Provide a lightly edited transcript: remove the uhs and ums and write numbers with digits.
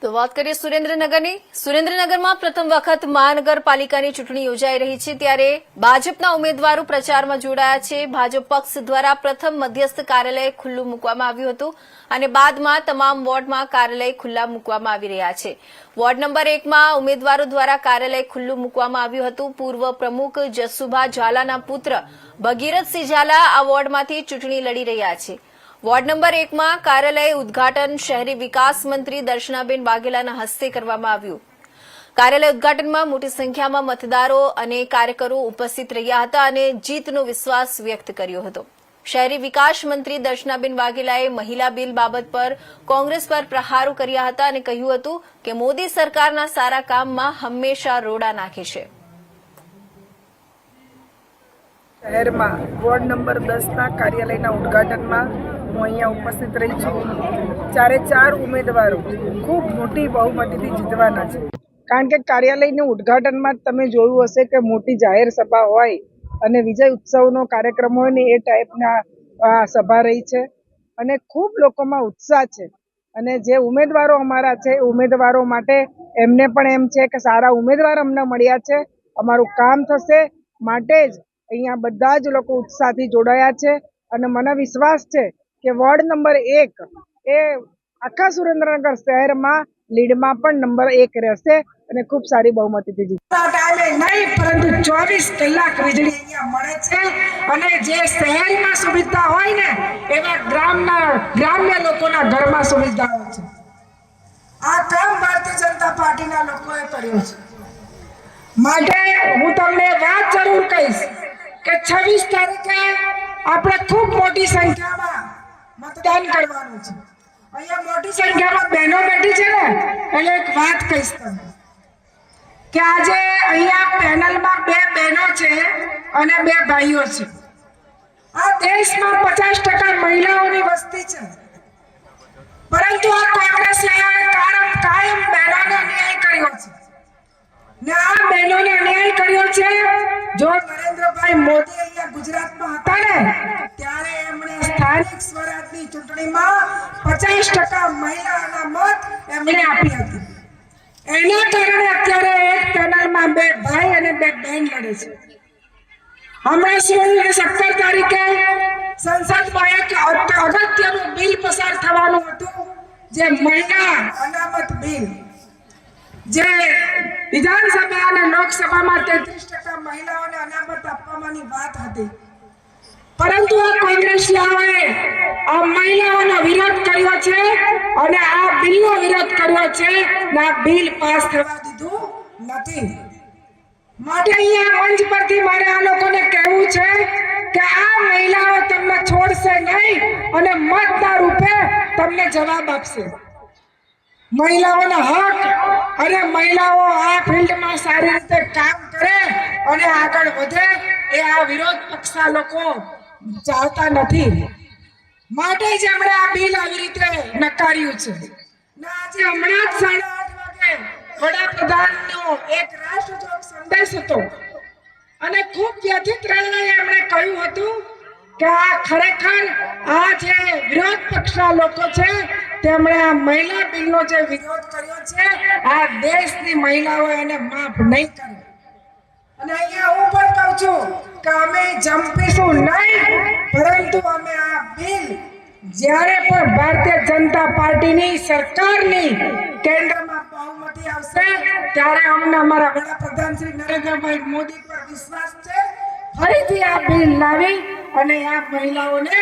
તો વાત કરીએ સુરેન્દ્રનગરની. સુરેન્દ્રનગરમાં પ્રથમ વખત મહાનગરપાલિકાની ચૂંટણી યોજાઈ રહી છે, ત્યારે ભાજપના ઉમેદવારો પ્રચારમાં જોડાયા છે. ભાજપ પક્ષ દ્વારા પ્રથમ મધ્યસ્થ કાર્યાલય ખુલ્લું મૂકવામાં આવ્યું હતું અને બાદમાં તમામ વોર્ડમાં કાર્યાલય ખુલ્લા મૂકવામાં આવી રહ્યા છે. વોર્ડ નંબર 1માં ઉમેદવારો દ્વારા કાર્યાલય ખુલ્લું મૂકવામાં આવ્યું હતું. પૂર્વ પ્રમુખ જસુભા ઝાલાના પુત્ર ભગીરથસિંહ ઝાલા આ વોર્ડમાંથી ચૂંટણી લડી રહ્યા છે. વોર્ડ નંબર 1માં કાર્યાલય ઉદઘાટન શહેરી વિકાસ મંત્રી દર્શનાબેન વાઘેલાના હસ્તે કરવામાં આવ્યું. કાર્યાલય ઉદઘાટનમાં મોટી સંખ્યામાં મતદારો અને કાર્યકરો ઉપસ્થિત રહ્યા હતા અને જીતનો વિશ્વાસ વ્યક્ત કર્યો હતો. શહેરી વિકાસ મંત્રી દર્શનાબેન વાઘેલાએ મહિલા બિલ બાબત પર કોંગ્રેસ પર પ્રહારો કર્યા હતા અને કહ્યું હતું કે મોદી સરકારના સારા કામમાં હંમેશા રોડા નાખે છે. શહેરમાં વોર્ડ નંબર 10ના કાર્યાલયના ઉદ્ઘાટનમાં હું અહીંયા ઉપસ્થિત રહી છું. ચારે ચાર ઉમેદવારો ખૂબ મોટી બહુમતીથી જીતવાના છે, કારણ કે કાર્યાલયનું ઉદ્ઘાટનમાં તમે જોયું હશે કે મોટી જાહેર સભા હોય અને વિજય ઉત્સવનો કાર્યક્રમ હોય ને એ ટાઈપના સભા રહી છે અને ખૂબ લોકોમાં ઉત્સાહ છે. અને જે ઉમેદવારો અમારા છે ઉમેદવારો માટે એમને પણ એમ છે કે સારા ઉમેદવાર અમને મળ્યા છે, અમારું કામ થશે, માટે જ અહીંયા બધા જ લોકો ઉત્સાહથી જોડાયા છે. અને મને વિશ્વાસ છે કે વોર્ડ નંબર 1 એ આખા સુરેન્દ્રનગર શહેરમાં લીડમાં પણ નંબર 1 રહેશે અને ખૂબ સારી બહુમતીથી જીતશે. નહીં, પરંતુ 24 કલાક વીજળી અહીંયા મળે છે અને જે શહેરમાં સુવિધા હોય ને એવા ગ્રામ્ય લોકોના ઘરમાં સુવિધા હોય છે. આ કામ ભારતીય જનતા પાર્ટીના લોકોએ કર્યું છે. માટે હું તમને વાત જરૂર કહીશ કે 26 તારીખે આપણે ખૂબ મોટી સંખ્યામાં મતદાન કરવાનું છે. અહીંયા મોટી સંખ્યામાં બહેનો બેઠી છે ને, એટલે એક વાત કહીશ તમને કે આજે અહીંયા પેનલમાં 2 બહેનો છે અને 2 ભાઈઓ છે. આ દેશમાં 50% મહિલાઓની વસ્તી છે, પરંતુ આ કોંગ્રેસે કાયમ બહેનોને અન્યાય કર્યો છે ને આ બહેનોને અન્યાય કર્યો છે. જો નરેન્દ્રભાઈ મોદી અહીંયા ગુજરાતમાં હતા ને ત્યારે એમણે સ્થાનિક સ્વરાજની ચૂંટણીમાં 50% મહિલાઓના મત એમણે આપી હતી. એના કારણે અત્યારે એક પેનલમાં 2 ભાઈ અને 2 બહેન લડે છે. હમણાં 17 તારીખે સંસદમાં એક અગત્યનું બિલ પસાર થવાનું હતું, જે મહિલા અનામત બિલ, જે વિધાનસભા અને લોકસભામાં 33% મહિલાઓને અનામત આપવાની વાત હતી. પરંતુ આ કોંગ્રેસીઓએ આ મહિલાઓનો વિરોધ કર્યો છે અને આ બિલનો વિરોધ કર્યો છે અને આ બિલ પાસ થવા દીધું નથી. માટે અહીંયા મંચ પરથી મારે આ લોકોને કહેવું છે કે આ મહિલાઓ તમને છોડશે નહીં અને મતના રૂપે તમને જવાબ આપશે. મહિલાઓના હક અને મહિલાઓ આ ફિલ્ડમાં સારી રીતે કામ કરે અને આગળ વધે એ આ વિરોધ પક્ષના લોકો ચાહતા નથી. માટે જ એમણે આ બિલ આવી રીતે નકાર્યું છે. આજે હમણાં જ 8:30 વાગે વડાપ્રધાનનો એક રાષ્ટ્રજોગ સંદેશ હતો અને ખૂબ વ્યથિત રહીને એમણે કહ્યું હતું કે આ ખરેખર આ જે વિરોધ પક્ષના લોકો છે તેમણે આ મહિલા બિલનો જે વિરોધ કર્યો છે, આ દેશની મહિલાઓ એને માફ નહીં કરે. અને અહીંયા હું પણ કહું છું કે અમે જંપીશું નહીં, પરંતુ અમે આ બિલ જ્યારે પણ ભારતીય જનતા પાર્ટીની સરકારની કેન્દ્રમાં બહુમતી આવશે ત્યારે અમને અમારા વડાપ્રધાન શ્રી નરેન્દ્રભાઈ મોદી પર વિશ્વાસ છે. ફરીથી આ બિલ લાવી અને આ મહિલાઓને